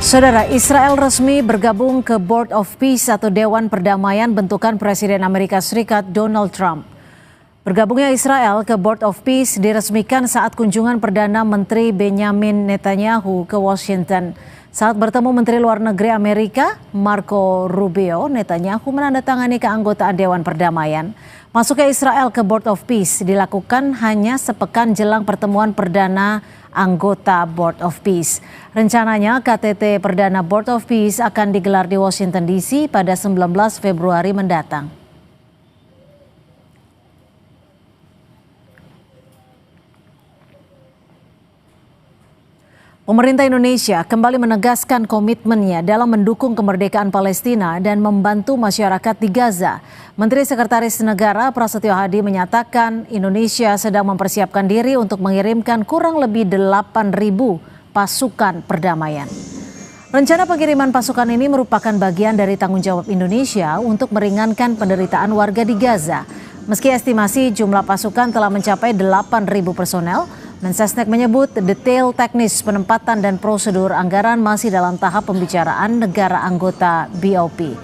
Saudara, Israel resmi bergabung ke Board of Peace atau Dewan Perdamaian bentukan Presiden Amerika Serikat Donald Trump. Bergabungnya Israel ke Board of Peace diresmikan saat kunjungan Perdana Menteri Benjamin Netanyahu ke Washington. Saat bertemu Menteri Luar Negeri Amerika, Marco Rubio, Netanyahu menandatangani keanggotaan Dewan Perdamaian. Masuknya Israel ke Board of Peace dilakukan hanya sepekan jelang pertemuan perdana anggota Board of Peace. Rencananya KTT Perdana Board of Peace akan digelar di Washington DC pada 19 Februari mendatang. Pemerintah Indonesia kembali menegaskan komitmennya dalam mendukung kemerdekaan Palestina dan membantu masyarakat di Gaza. Menteri Sekretaris Negara Prasetyo Hadi menyatakan Indonesia sedang mempersiapkan diri untuk mengirimkan kurang lebih 8.000 pasukan perdamaian. Rencana pengiriman pasukan ini merupakan bagian dari tanggung jawab Indonesia untuk meringankan penderitaan warga di Gaza. Meski estimasi jumlah pasukan telah mencapai 8.000 personel, Mensesnek menyebut detail teknis penempatan dan prosedur anggaran masih dalam tahap pembicaraan negara anggota BOP.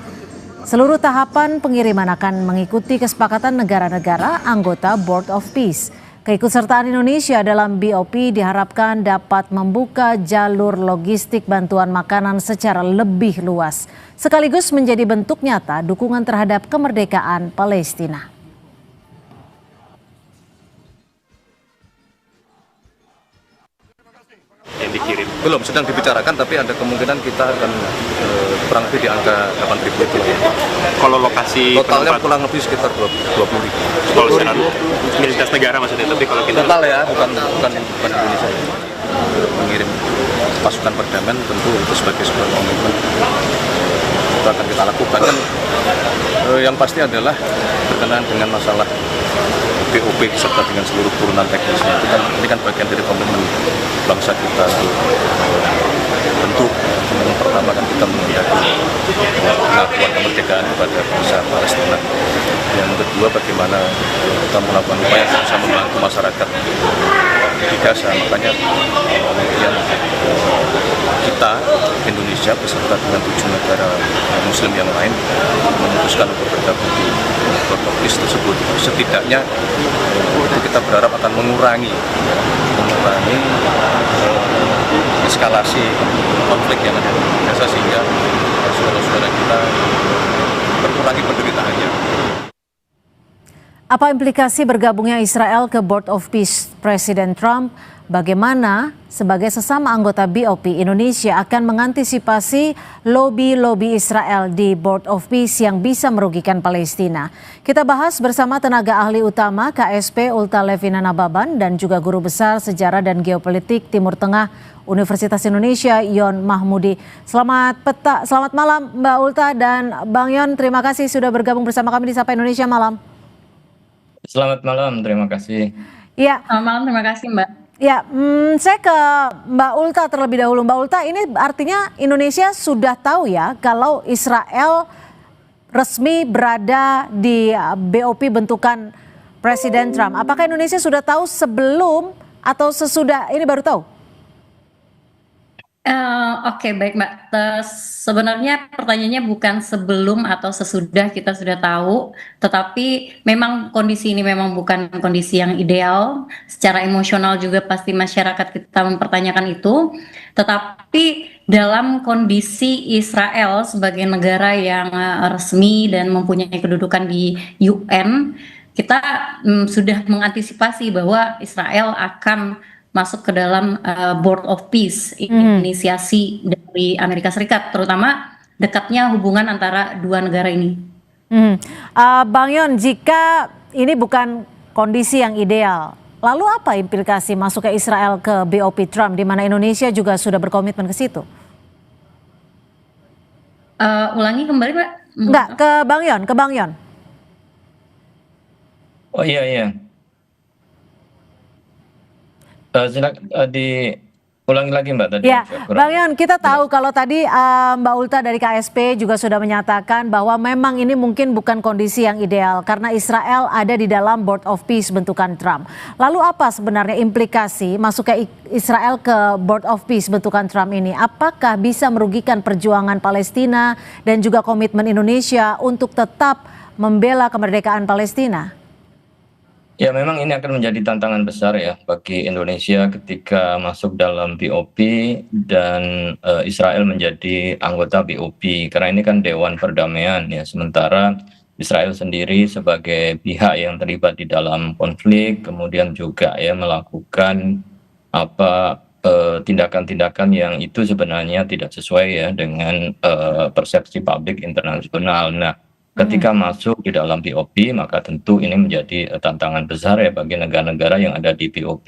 Seluruh tahapan pengiriman akan mengikuti kesepakatan negara-negara anggota Board of Peace. Keikutsertaan Indonesia dalam BOP diharapkan dapat membuka jalur logistik bantuan makanan secara lebih luas, sekaligus menjadi bentuk nyata dukungan terhadap kemerdekaan Palestina. Yang dikirim belum, sedang dibicarakan, tapi ada kemungkinan kita akan kurang lebih di angka 8.000 itu. Kalau lokasi totalnya kurang lebih sekitar 20.000. Kalau secara militas negara maksudnya, tapi kalau kita total ya, bukan Indonesia. Mengirim pasukan perdamaian tentu itu sebagai sebuah komitmen. Itu akan kita lakukan. Kan yang pasti adalah berkenaan dengan masalah BOP serta dengan seluruh turunan teknisnya. Ini kan bagian dari komitmen bangsa kita. Tentu yang pertama kan kita mengiyakan pengakuan kemerdekaan kepada bangsa Palestina. Yang kedua, bagaimana kita melakukan upaya untuk bisa membantu masyarakat di Gaza. Makanya kemudian kita Indonesia beserta dengan 7 negara Muslim yang lain memutuskan untuk bergabung di Board of Peace tersebut. Setidaknya itu kita berharap akan mengurangi eskalasi konflik yang ada di Gaza, sehingga saudara-saudara kita berkurangi penderitaannya. Apa implikasi bergabungnya Israel ke Board of Peace Presiden Trump? Bagaimana sebagai sesama anggota BOP, Indonesia akan mengantisipasi lobi-lobi Israel di Board of Peace yang bisa merugikan Palestina? Kita bahas bersama tenaga ahli utama KSP Ulta Levina Nababan dan juga guru besar sejarah dan geopolitik Timur Tengah Universitas Indonesia Yon Mahmudi. Selamat malam Mbak Ulta dan Bang Yon, terima kasih sudah bergabung bersama kami di Sapa Indonesia malam. Selamat malam, terima kasih. Ya. Selamat malam, terima kasih Mbak. Ya, saya ke Mbak Ulta terlebih dahulu. Mbak Ulta, ini artinya Indonesia sudah tahu ya kalau Israel resmi berada di BOP bentukan Presiden Trump. Apakah Indonesia sudah tahu sebelum atau sesudah ini baru tahu? Oke, baik Mbak. Sebenarnya pertanyaannya bukan sebelum atau sesudah kita sudah tahu, tetapi memang kondisi ini memang bukan kondisi yang ideal. Secara emosional juga pasti masyarakat kita mempertanyakan itu. Tetapi dalam kondisi Israel sebagai negara yang resmi dan mempunyai kedudukan di UN, kita sudah mengantisipasi bahwa Israel akan masuk ke dalam Board of Peace, inisiasi dari Amerika Serikat, terutama dekatnya hubungan antara dua negara ini. Bang Yon, jika ini bukan kondisi yang ideal, lalu apa implikasi masuknya Israel ke BOP Trump, di mana Indonesia juga sudah berkomitmen ke situ? Ulangi kembali, Mbak. Enggak, ke Bang Yon. Oh iya. Silakan Ulangi lagi Mbak tadi Ya, agak kurang Bang Yon, kita jelas. tahu kalau tadi Mbak Ulta dari KSP juga sudah menyatakan bahwa memang ini mungkin bukan kondisi yang ideal karena Israel ada di dalam Board of Peace bentukan Trump. Lalu apa sebenarnya implikasi masuknya Israel ke Board of Peace bentukan Trump ini? Apakah bisa merugikan perjuangan Palestina dan juga komitmen Indonesia untuk tetap membela kemerdekaan Palestina? Ya memang ini akan menjadi tantangan besar ya bagi Indonesia ketika masuk dalam BOP dan Israel menjadi anggota BOP karena ini kan Dewan Perdamaian ya, sementara Israel sendiri sebagai pihak yang terlibat di dalam konflik kemudian juga ya melakukan apa tindakan-tindakan yang itu sebenarnya tidak sesuai ya dengan persepsi publik internasional. Nah, ketika masuk di dalam BOP, maka tentu ini menjadi tantangan besar ya bagi negara-negara yang ada di BOP,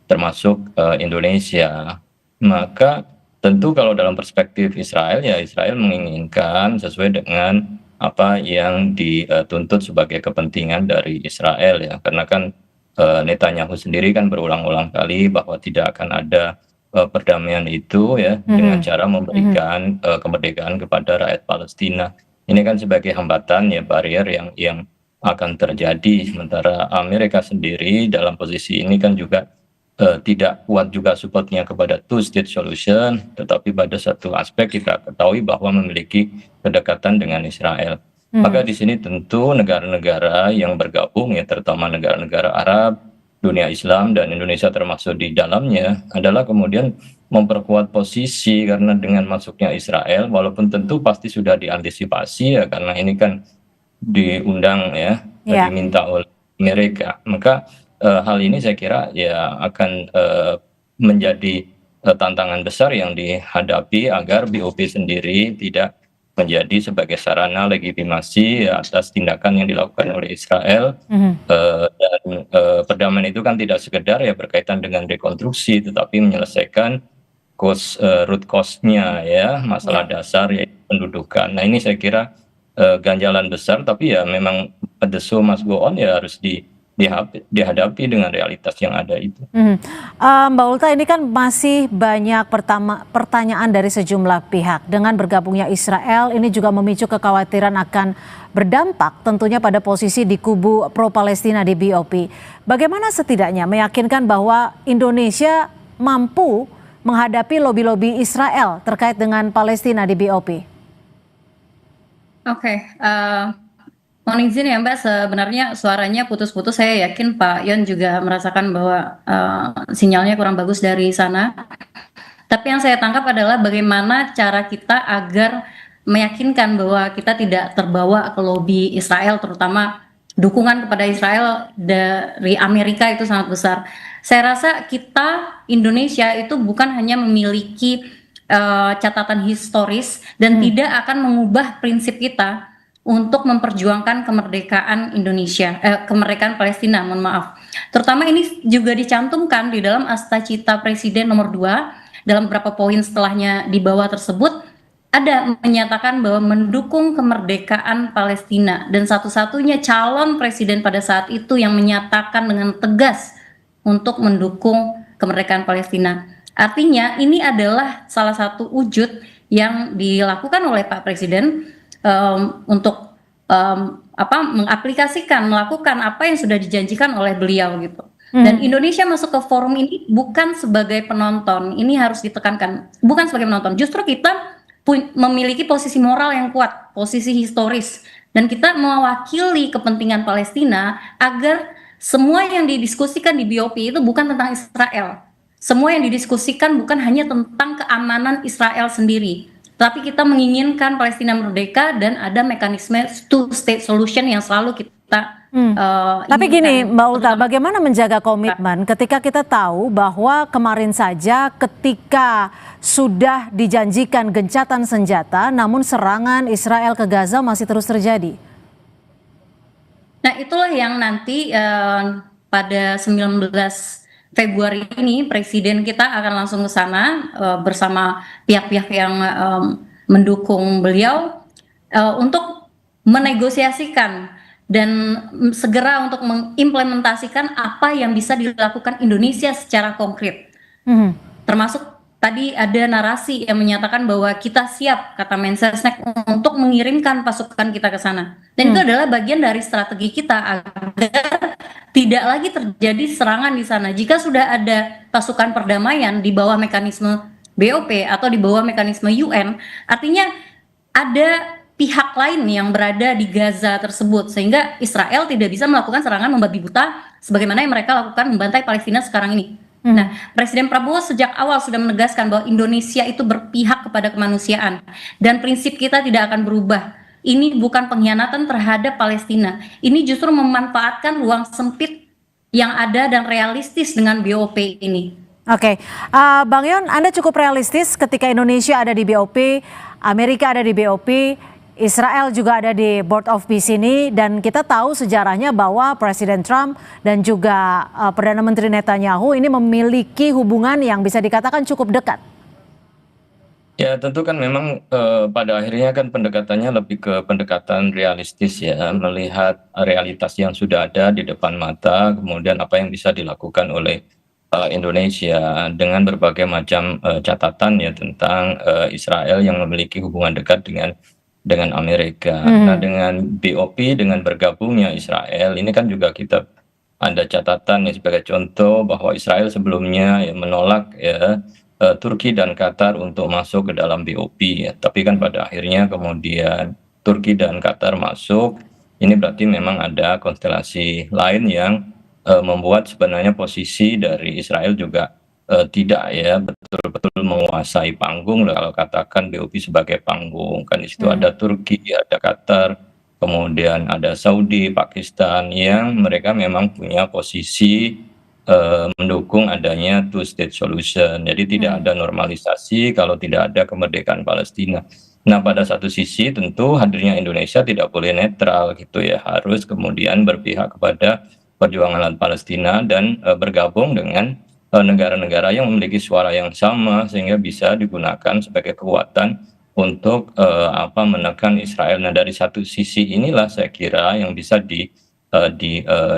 termasuk Indonesia. Maka tentu kalau dalam perspektif Israel, ya Israel menginginkan sesuai dengan apa yang dituntut sebagai kepentingan dari Israel ya, karena kan Netanyahu sendiri kan berulang-ulang kali bahwa tidak akan ada perdamaian itu ya dengan cara memberikan kemerdekaan kepada rakyat Palestina. Ini kan sebagai hambatan ya barrier yang akan terjadi sementara Amerika sendiri dalam posisi ini kan juga tidak kuat juga supportnya kepada two state solution, tetapi pada satu aspek kita ketahui bahwa memiliki kedekatan dengan Israel. Maka di sini tentu negara-negara yang bergabung ya terutama negara-negara Arab, dunia Islam dan Indonesia termasuk di dalamnya adalah kemudian memperkuat posisi karena dengan masuknya Israel walaupun tentu pasti sudah diantisipasi ya karena ini kan diundang ya diminta oleh Amerika, maka hal ini saya kira ya akan menjadi tantangan besar yang dihadapi agar BOP sendiri tidak menjadi sebagai sarana legitimasi atas tindakan yang dilakukan oleh Israel. Dan perdamaian itu kan tidak sekedar ya berkaitan dengan rekonstruksi tetapi menyelesaikan root cause-nya ya, masalah dasar yaitu pendudukan. Nah ini saya kira ganjalan besar tapi ya memang the show must go on ya harus dihadapi dengan realitas yang ada itu. Mbak Ulta, ini kan masih banyak pertanyaan dari sejumlah pihak. Dengan bergabungnya Israel, ini juga memicu kekhawatiran akan berdampak tentunya pada posisi di kubu pro-Palestina di BOP. Bagaimana setidaknya meyakinkan bahwa Indonesia mampu menghadapi lobi-lobi Israel terkait dengan Palestina di BOP? Oke, mohon izin ya Mbak, sebenarnya suaranya putus-putus. Saya yakin Pak Yon juga merasakan bahwa sinyalnya kurang bagus dari sana. Tapi yang saya tangkap adalah bagaimana cara kita agar meyakinkan bahwa kita tidak terbawa ke lobi Israel, terutama dukungan kepada Israel dari Amerika itu sangat besar. Saya rasa kita Indonesia itu bukan hanya memiliki catatan historis dan tidak akan mengubah prinsip kita untuk memperjuangkan kemerdekaan Indonesia, kemerdekaan Palestina, mohon maaf. Terutama ini juga dicantumkan di dalam Akta Cita Presiden nomor 2, dalam beberapa poin setelahnya di bawah tersebut, ada menyatakan bahwa mendukung kemerdekaan Palestina. Dan satu-satunya calon presiden pada saat itu yang menyatakan dengan tegas untuk mendukung kemerdekaan Palestina. Artinya ini adalah salah satu wujud yang dilakukan oleh Pak Presiden untuk melakukan apa yang sudah dijanjikan oleh beliau gitu. Dan Indonesia masuk ke forum ini bukan sebagai penonton, ini harus ditekankan, bukan sebagai penonton. Justru kita memiliki posisi moral yang kuat, posisi historis, dan kita mewakili kepentingan Palestina agar semua yang didiskusikan di BOP itu bukan tentang Israel. Semua yang didiskusikan bukan hanya tentang keamanan Israel sendiri, tapi kita menginginkan Palestina merdeka dan ada mekanisme two-state solution yang selalu kita Tapi gini Mbak Ulta, bagaimana menjaga komitmen ketika kita tahu bahwa kemarin saja ketika sudah dijanjikan gencatan senjata, namun serangan Israel ke Gaza masih terus terjadi? Nah itulah yang nanti pada 19 Februari ini Presiden kita akan langsung ke sana bersama pihak-pihak yang mendukung beliau untuk menegosiasikan dan segera untuk mengimplementasikan apa yang bisa dilakukan Indonesia secara konkret, termasuk tadi ada narasi yang menyatakan bahwa kita siap, kata Mensesnek, untuk mengirimkan pasukan kita ke sana. Dan itu adalah bagian dari strategi kita agar tidak lagi terjadi serangan di sana. Jika sudah ada pasukan perdamaian di bawah mekanisme BOP atau di bawah mekanisme UN, artinya ada pihak lain yang berada di Gaza tersebut, sehingga Israel tidak bisa melakukan serangan membabi buta sebagaimana yang mereka lakukan membantai Palestina sekarang ini. Nah, Presiden Prabowo sejak awal sudah menegaskan bahwa Indonesia itu berpihak kepada kemanusiaan dan prinsip kita tidak akan berubah. Ini bukan pengkhianatan terhadap Palestina. Ini justru memanfaatkan ruang sempit yang ada dan realistis dengan BOP ini. Oke, Bang Yon, Anda cukup realistis ketika Indonesia ada di BOP, Amerika ada di BOP, Israel juga ada di Board of Peace ini, dan kita tahu sejarahnya bahwa Presiden Trump dan juga Perdana Menteri Netanyahu ini memiliki hubungan yang bisa dikatakan cukup dekat. Ya tentu kan memang pada akhirnya kan pendekatannya lebih ke pendekatan realistis ya, melihat realitas yang sudah ada di depan mata, kemudian apa yang bisa dilakukan oleh Indonesia dengan berbagai macam catatan ya tentang Israel yang memiliki hubungan dekat dengan Amerika. Nah, dengan BOP, dengan bergabungnya Israel, ini kan juga kita ada catatan ya sebagai contoh bahwa Israel sebelumnya ya menolak ya Turki dan Qatar untuk masuk ke dalam BOP ya. Tapi kan pada akhirnya kemudian Turki dan Qatar masuk. Ini berarti memang ada konstelasi lain yang membuat sebenarnya posisi dari Israel juga tidak ya betul-betul menguasai panggung kalau katakan BOP sebagai panggung. Kan di situ ada Turki, ada Qatar, kemudian ada Saudi, Pakistan yang mereka memang punya posisi mendukung adanya two state solution. Jadi tidak ada normalisasi kalau tidak ada kemerdekaan Palestina. Nah, pada satu sisi tentu hadirnya Indonesia tidak boleh netral gitu ya, harus kemudian berpihak kepada perjuangan Palestina dan bergabung dengan negara-negara yang memiliki suara yang sama sehingga bisa digunakan sebagai kekuatan untuk menekan Israel. Nah, dari satu sisi inilah saya kira yang bisa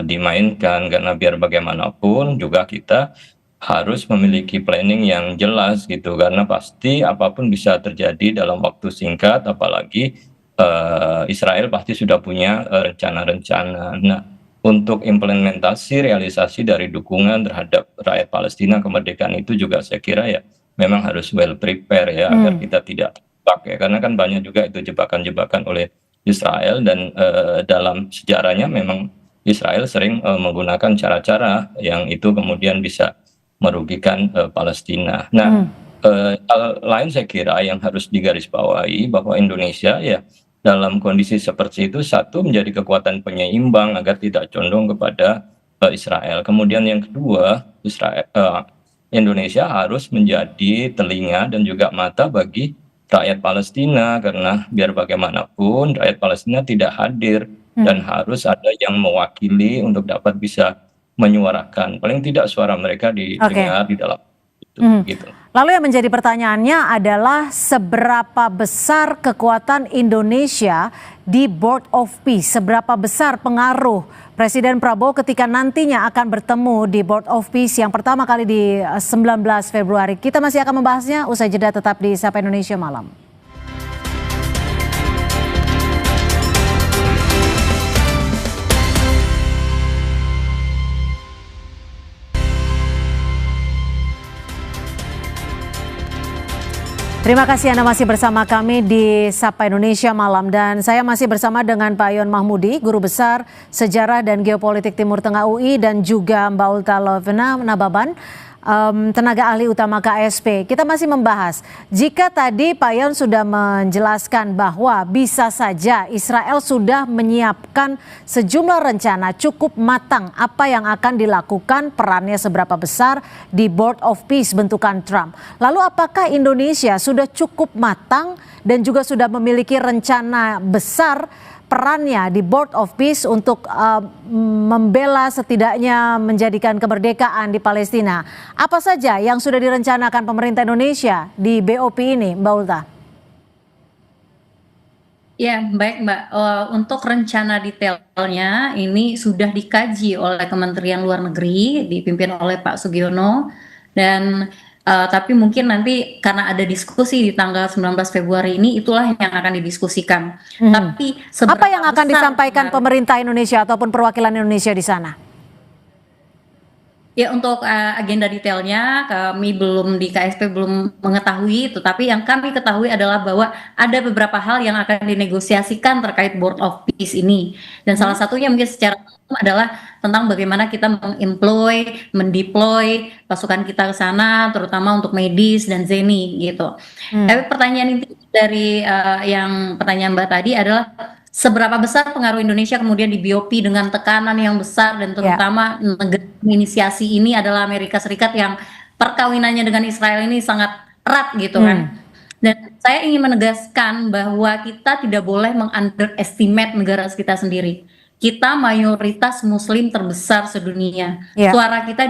dimainkan, karena biar bagaimanapun juga kita harus memiliki planning yang jelas gitu, karena pasti apapun bisa terjadi dalam waktu singkat, apalagi Israel pasti sudah punya rencana-rencana. Nah, untuk implementasi realisasi dari dukungan terhadap rakyat Palestina kemerdekaan itu juga saya kira ya memang harus well prepare ya, agar kita tidak terjebak ya, karena kan banyak juga itu jebakan-jebakan oleh Israel dan dalam sejarahnya memang Israel sering menggunakan cara-cara yang itu kemudian bisa merugikan Palestina. Nah, hal lain saya kira yang harus digarisbawahi bahwa Indonesia ya dalam kondisi seperti itu satu menjadi kekuatan penyeimbang agar tidak condong kepada Israel. Kemudian yang kedua, Indonesia harus menjadi telinga dan juga mata bagi rakyat Palestina, karena biar bagaimanapun rakyat Palestina tidak hadir dan harus ada yang mewakili untuk dapat bisa menyuarakan paling tidak suara mereka didengar di dalam itu gitu. Lalu yang menjadi pertanyaannya adalah seberapa besar kekuatan Indonesia di Board of Peace, seberapa besar pengaruh Presiden Prabowo ketika nantinya akan bertemu di Board of Peace yang pertama kali di 19 Februari. Kita masih akan membahasnya usai jeda, tetap di Sapa Indonesia Malam. Terima kasih Anda masih bersama kami di Sapa Indonesia Malam, dan saya masih bersama dengan Pak Yon Mahmudi, Guru Besar Sejarah dan Geopolitik Timur Tengah UI, dan juga Mbak Ulta Lovena Nababan, tenaga ahli utama KSP. Kita masih membahas, jika tadi Pak Yon sudah menjelaskan bahwa bisa saja Israel sudah menyiapkan sejumlah rencana cukup matang apa yang akan dilakukan, perannya seberapa besar di Board of Peace bentukan Trump. Lalu apakah Indonesia sudah cukup matang dan juga sudah memiliki rencana besar perannya di Board of Peace untuk membela, setidaknya menjadikan kemerdekaan di Palestina? Apa saja yang sudah direncanakan pemerintah Indonesia di BOP ini, Mbak Ulta? Ya, baik Mbak. Untuk rencana detailnya ini sudah dikaji oleh Kementerian Luar Negeri, dipimpin oleh Pak Sugiono, dan Tapi mungkin nanti karena ada diskusi di tanggal 19 Februari ini, itulah yang akan didiskusikan. Tapi Apa yang akan besar disampaikan pemerintah Indonesia ataupun perwakilan Indonesia di sana? Ya, untuk agenda detailnya kami belum di KSP belum mengetahui, tetapi yang kami ketahui adalah bahwa ada beberapa hal yang akan dinegosiasikan terkait Board of Peace ini. Dan salah satunya mungkin secara umum adalah tentang bagaimana kita mendeploy pasukan kita ke sana, terutama untuk medis dan ZENI gitu. Tapi pertanyaan inti dari yang pertanyaan Mbak tadi adalah seberapa besar pengaruh Indonesia kemudian di BOP dengan tekanan yang besar, dan terutama negara inisiasi ini adalah Amerika Serikat yang perkawinannya dengan Israel ini sangat erat gitu kan. Dan saya ingin menegaskan bahwa kita tidak boleh meng-underestimate negara kita sendiri. Kita mayoritas muslim terbesar sedunia. Suara kita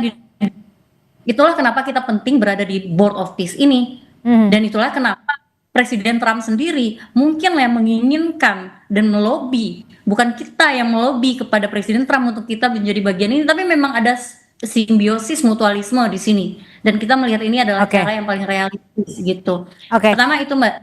itulah kenapa kita penting berada di Board of Peace ini. Dan itulah kenapa Presiden Trump sendiri mungkin yang menginginkan dan melobi, bukan kita yang melobi kepada Presiden Trump untuk kita menjadi bagian ini, tapi memang ada simbiosis mutualisme di sini, dan kita melihat ini adalah cara yang paling realistis gitu. Pertama itu Mbak,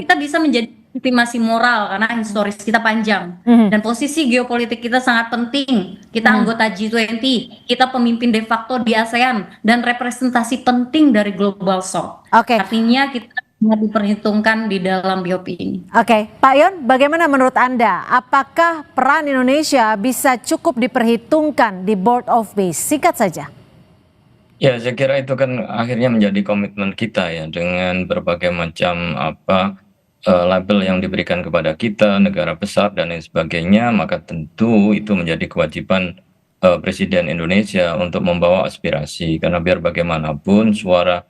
kita bisa menjadi legitimasi moral karena historis kita panjang, dan posisi geopolitik kita sangat penting. Kita anggota G20, kita pemimpin de facto di ASEAN, dan representasi penting dari Global South. Artinya kita diperhitungkan di dalam BOP ini. Pak Yon, bagaimana menurut Anda? Apakah peran Indonesia bisa cukup diperhitungkan di Board of Peace? Singkat saja. Ya, saya kira itu kan akhirnya menjadi komitmen kita ya, dengan berbagai macam label yang diberikan kepada kita, negara besar dan lain sebagainya, maka tentu itu menjadi kewajiban Presiden Indonesia untuk membawa aspirasi, karena biar bagaimanapun suara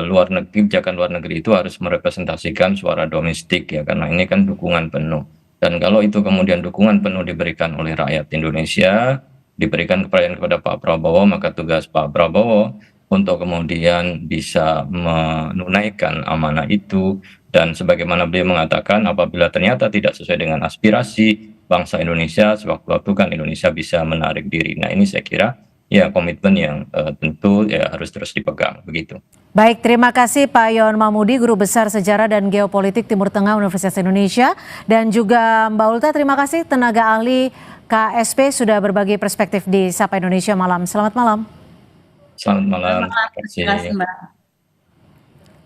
luar negeri, kebijakan luar negeri itu harus merepresentasikan suara domestik ya, karena ini kan dukungan penuh. Dan kalau itu kemudian dukungan penuh diberikan oleh rakyat Indonesia, diberikan kepada Pak Prabowo, maka tugas Pak Prabowo untuk kemudian bisa menunaikan amanah itu. Dan sebagaimana beliau mengatakan, apabila ternyata tidak sesuai dengan aspirasi bangsa Indonesia, sewaktu-waktu kan Indonesia bisa menarik diri. Nah, ini saya kira ya komitmen yang tentu ya harus terus dipegang begitu. Baik, terima kasih Pak Yon Mahmudi, Guru Besar Sejarah dan Geopolitik Timur Tengah Universitas Indonesia, dan juga Mbak Ulta, terima kasih tenaga ahli KSP sudah berbagi perspektif di Sapa Indonesia Malam. Selamat malam. Selamat malam. Terima kasih Mbak.